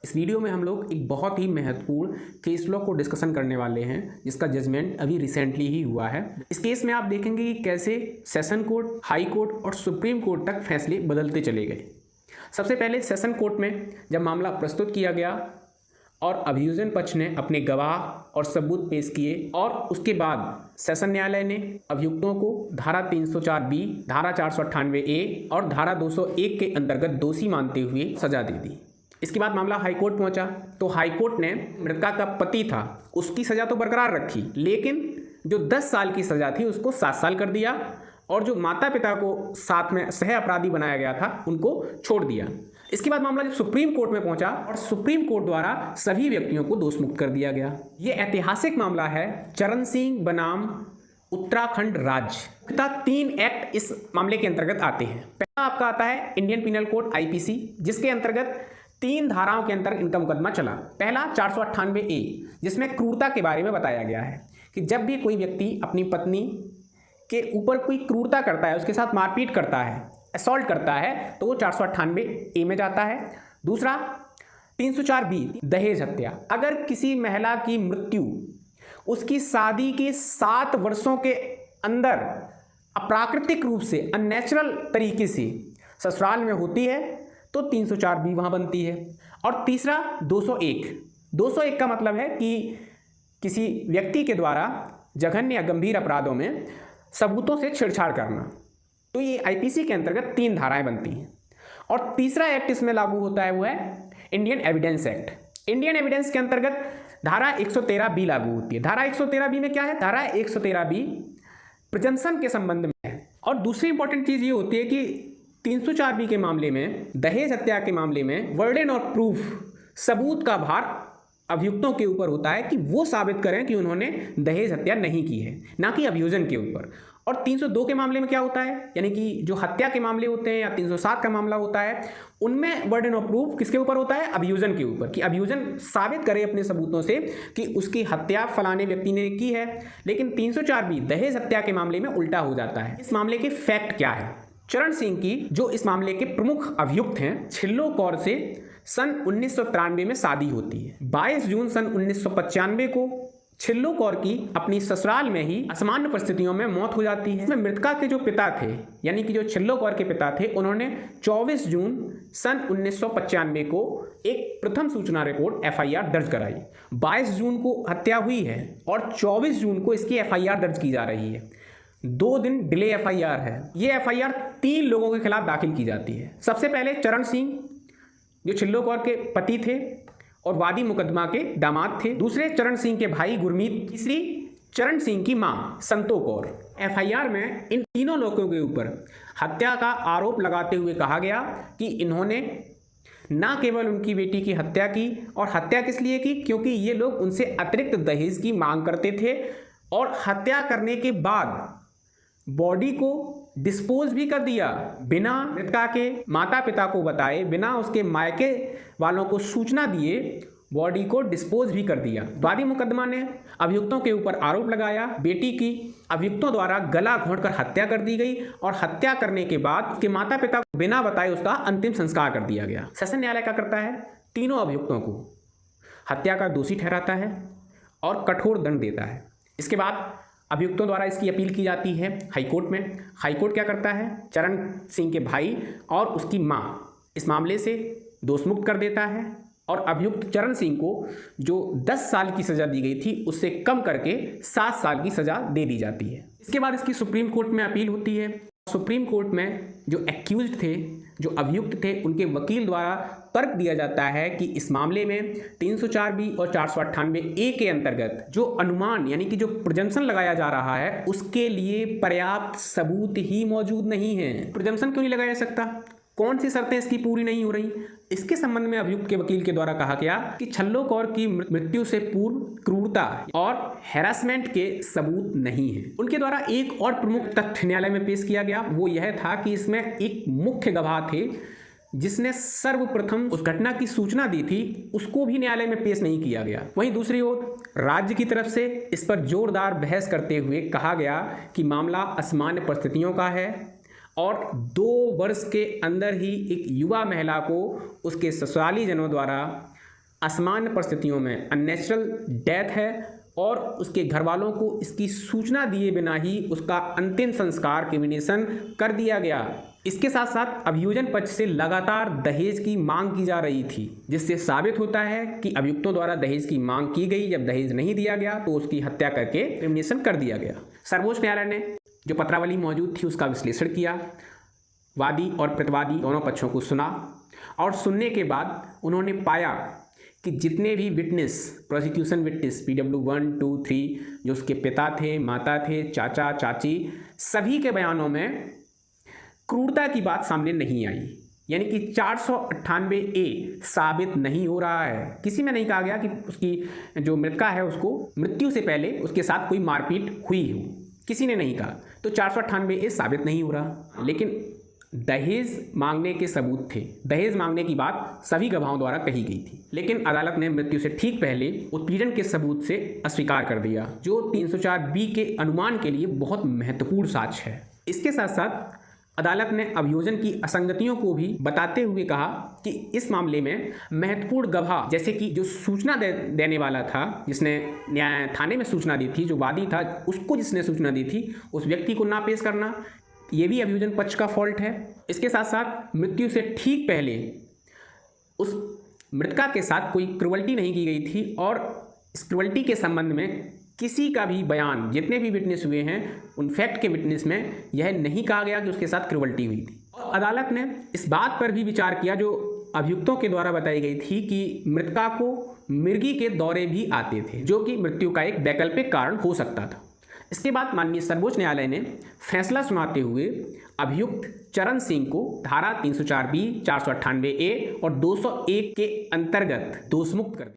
इस वीडियो में हम लोग एक बहुत ही महत्वपूर्ण केस लॉ को डिस्कशन करने वाले हैं जिसका जजमेंट अभी रिसेंटली ही हुआ है। इस केस में आप देखेंगे कि कैसे सेशन कोर्ट, हाई कोर्ट और सुप्रीम कोर्ट तक फैसले बदलते चले गए। सबसे पहले सेशन कोर्ट में जब मामला प्रस्तुत किया गया और अभियोजन पक्ष ने अपने गवाह और सबूत पेश किए और उसके बाद सेशन न्यायालय ने अभियुक्तों को धारा 304B, धारा 498A और धारा 201 के अंतर्गत दोषी मानते हुए सजा दे दी। इसके बाद मामला हाई कोर्ट पहुंचा तो हाई कोर्ट ने मृतका का पति था उसकी सज़ा तो बरकरार रखी, लेकिन जो 10 साल की सज़ा थी उसको 7 साल कर दिया और जो माता पिता को साथ में सह अपराधी बनाया गया था उनको छोड़ दिया। इसके बाद मामला जब सुप्रीम कोर्ट में पहुंचा और सुप्रीम कोर्ट द्वारा सभी व्यक्तियों को दोषमुक्त कर दिया गया। ये ऐतिहासिक मामला है चरण सिंह बनाम उत्तराखंड राज्य। 3 एक्ट इस मामले के अंतर्गत आते हैं। पहला आपका आता है इंडियन पिनल कोड IPC, जिसके अंतर्गत 3 धाराओं के अंतर्गत इनका मुकदमा चला। पहला 498A, जिसमें क्रूरता के बारे में बताया गया है कि जब भी कोई व्यक्ति अपनी पत्नी के ऊपर कोई क्रूरता करता है, उसके साथ मारपीट करता है, असॉल्ट करता है, तो वो 498A में जाता है। दूसरा 304B, दहेज हत्या। अगर किसी महिला की मृत्यु उसकी शादी के 7 वर्षों के अंदर अप्राकृतिक रूप से, अननेचुरल तरीके से ससुराल में होती है तो 304B वहाँ बनती है। और तीसरा 201 का मतलब है कि किसी व्यक्ति के द्वारा जघन्य या गंभीर अपराधों में सबूतों से छेड़छाड़ करना, तो ये IPC के अंतर्गत 3 धाराएं बनती हैं। और तीसरा एक्ट इसमें लागू होता है वो है Indian evidence act. Indian evidence के अंतर्गत धारा 113B लागू होती है। धारा 113B में क्या है? धारा 113B प्रजनन के संबंध में है। और दूसरी इंपॉर्टेंट चीज़ ये होती है कि 304B के मामले में, दहेज हत्या के मामले में बर्डन ऑफ प्रूफ, सबूत का भार अभियुक्तों के ऊपर होता है कि वो साबित करें कि उन्होंने दहेज हत्या नहीं की है, ना कि अभियोजन के ऊपर। और 302 के मामले में क्या होता है, यानी कि जो हत्या के मामले होते हैं या 307 का मामला होता है, उनमें बर्डन ऑफ प्रूफ किसके ऊपर होता है? अभियोजन के ऊपर, कि अभियोजन साबित करे अपने सबूतों से कि उसकी हत्या फलाने व्यक्ति ने की है। लेकिन 304B दहेज हत्या के मामले में उल्टा हो जाता है। इस मामले के फैक्ट क्या है? चरण सिंह की, जो इस मामले के प्रमुख अभियुक्त हैं, छिल्लो कौर से सन 1993 में शादी होती है। 22 जून सन 1995 को छिल्लो कौर की अपनी ससुराल में ही असामान्य परिस्थितियों में मौत हो जाती है। इसमें मृतका के जो पिता थे, यानी कि जो छिल्लो कौर के पिता थे, उन्होंने 24 जून सन 1995 को एक प्रथम सूचना रिपोर्ट FIR दर्ज कराई। 22 जून को हत्या हुई है और 24 जून को इसकी FIR दर्ज की जा रही है। 2 दिन डिले FIR है। ये FIR 3 लोगों के खिलाफ दाखिल की जाती है। सबसे पहले चरण सिंह, जो छिल्लो कौर के पति थे और वादी मुकदमा के दामाद थे। दूसरे चरण सिंह के भाई गुरमीत। तीसरी चरण सिंह की मां संतो कौर। FIR में इन तीनों लोगों के ऊपर हत्या का आरोप लगाते हुए कहा गया कि इन्होंने न केवल उनकी बेटी की हत्या की, और हत्या किस लिए की? क्योंकि ये लोग उनसे अतिरिक्त दहेज की मांग करते थे और हत्या करने के बाद बॉडी को डिस्पोज भी कर दिया, बिना मृतका के माता पिता को बताए, बिना उसके मायके वालों को सूचना दिए बॉडी को डिस्पोज भी कर दिया। वादी मुकदमा ने अभियुक्तों के ऊपर आरोप लगाया, बेटी की अभियुक्तों द्वारा गला घोंटकर हत्या कर दी गई और हत्या करने के बाद उसके माता पिता को बिना बताए उसका अंतिम संस्कार कर दिया गया। सेशन न्यायालय क्या करता है? तीनों अभियुक्तों को हत्या का दोषी ठहराता है और कठोर दंड देता है। इसके बाद अभियुक्तों द्वारा इसकी अपील की जाती है हाईकोर्ट में। हाईकोर्ट क्या करता है? चरण सिंह के भाई और उसकी मां इस मामले से दोषमुक्त कर देता है और अभियुक्त चरण सिंह को जो 10 साल की सज़ा दी गई थी उससे कम करके 7 साल की सज़ा दे दी जाती है। इसके बाद इसकी सुप्रीम कोर्ट में अपील होती है। सुप्रीम कोर्ट में जो एक्यूज्ड थे, जो अभियुक्त थे, उनके वकील द्वारा तर्क दिया जाता है कि इस मामले में 304B और 498A के अंतर्गत जो अनुमान, यानी कि जो प्रजम्पशन लगाया जा रहा है, उसके लिए पर्याप्त सबूत ही मौजूद नहीं है। प्रजम्पशन क्यों नहीं लगाया जा सकता? कौन सी शर्तें इसकी पूरी नहीं हो रही? इसके संबंध में अभियुक्त के वकील के द्वारा कहा गया कि छिल्लो कौर की मृत्यु से पूर्व क्रूरता और हैरासमेंट के सबूत नहीं है। उनके द्वारा एक और प्रमुख तथ्य न्यायालय में पेश किया गया, वो यह था कि इसमें एक मुख्य गवाह थे जिसने सर्वप्रथम उस घटना की सूचना दी थी, उसको भी न्यायालय में पेश नहीं किया गया। वहीं दूसरी ओर राज्य की तरफ से इस पर जोरदार बहस करते हुए कहा गया कि मामला असामान्य परिस्थितियों का है और 2 वर्ष के अंदर ही एक युवा महिला को उसके ससुराली जनों द्वारा असामान्य परिस्थितियों में अननेचुरल डेथ है और उसके घर वालों को इसकी सूचना दिए बिना ही उसका अंतिम संस्कार क्रिमिनेशन कर दिया गया। इसके साथ साथ अभियोजन पक्ष से लगातार दहेज की मांग की जा रही थी, जिससे साबित होता है कि अभियुक्तों द्वारा दहेज की मांग की गई। जब दहेज नहीं दिया गया तो उसकी हत्या करके क्रिमिनेशन कर दिया गया। सर्वोच्च न्यायालय ने जो पत्रावली मौजूद थी उसका विश्लेषण किया, वादी और प्रतिवादी दोनों पक्षों को सुना और सुनने के बाद उन्होंने पाया कि जितने भी विटनेस, प्रोसिक्यूशन विटनेस PW 1, 2, 3 जो उसके पिता थे, माता थे, चाचा, चाची, सभी के बयानों में क्रूरता की बात सामने नहीं आई। यानी कि 498A साबित नहीं हो रहा है। किसी में नहीं कहा गया कि उसकी जो मृतका है उसको मृत्यु से पहले उसके साथ कोई मारपीट हुई हो, किसी ने नहीं कहा। तो 498A साबित नहीं हो रहा। लेकिन दहेज मांगने के सबूत थे। दहेज मांगने की बात सभी गवाहों द्वारा कही गई थी, लेकिन अदालत ने मृत्यु से ठीक पहले उत्पीड़न के सबूत से अस्वीकार कर दिया, जो 304B के अनुमान के लिए बहुत महत्वपूर्ण साक्ष्य है। इसके साथ साथ अदालत ने अभियोजन की असंगतियों को भी बताते हुए कहा कि इस मामले में महत्वपूर्ण गवाह, जैसे कि जो सूचना देने वाला था, जिसने थाने में सूचना दी थी, जो वादी था, उसको जिसने सूचना दी थी, उस व्यक्ति को ना पेश करना, ये भी अभियोजन पक्ष का फॉल्ट है। इसके साथ साथ मृत्यु से ठीक पहले उस मृतका के साथ कोई क्रूरल्टी नहीं की गई थी और इस क्रूरल्टी के संबंध में किसी का भी बयान, जितने भी विटनेस हुए हैं उन फैक्ट के विटनेस में यह नहीं कहा गया कि उसके साथ क्रूरल्टी हुई थी। और अदालत ने इस बात पर भी विचार किया जो अभियुक्तों के द्वारा बताई गई थी कि मृतका को मिर्गी के दौरे भी आते थे, जो कि मृत्यु का एक वैकल्पिक कारण हो सकता था। इसके बाद माननीय सर्वोच्च न्यायालय ने फैसला सुनाते हुए अभियुक्त चरण सिंह को धारा 304B, 498A और 201 के अंतर्गत दोषमुक्त कर दिया।